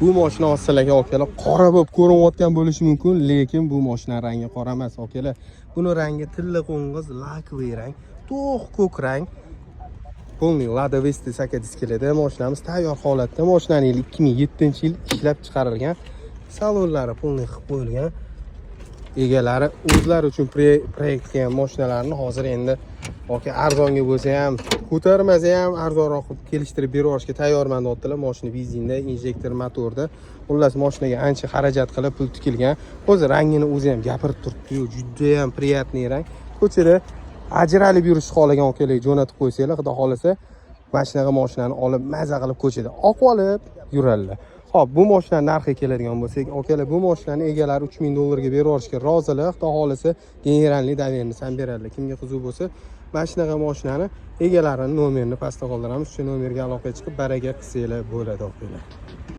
Bu mashina sizlarga akalar qora bo'lib ko'rinayotgan bo'lishi mumkin, lekin bu mashina rangi qora emas akalar. Buni rangi tilla qo'ng'iz, lakoviy rang, to'q ko'k rang. Polniy Lada Vesta aka diskelida mashinamiz tayyor holatda. Mashinaning 2007-yil ishlab chiqarilgan. Salonlari polniy qilib qo'yilgan. Egalari o'zlari uchun proyekt qilgan mashinalarni hozir endi yoki arzonga bo'lsa ham, ko'tarmasa ham arzonroq qilib kelishtirib berishga tayyorman deyaptilar. Mashina benzinda, injektor motorda. Xullas mashinaga ancha xarajat qilib pul tikilgan. O'zi rangini o'zi ham gapirib turibdi-yu, juda ham приятный rang. Ko'chada ajralib yurishni xohlagan akalar jo'natib qo'ysanglar, xudo xolasa mana shunaqa mashinani olib maza qilib ko'chada oq olib yuradilar. Xo'p, bu mashina narxi keladigan bo'lsak, akalar bu mashinani egalari $3000 ga berib yuborishga rozilar. Xudo xolasa generalniy doверенность ham beradilar. Kimga qiziq bo'lsa, mana shunaqa mashinani egalarining nomerini pastda qoldiramiz. Shu nomerga aloqa chiqib baraka qilsanglar bo'ladi akalar.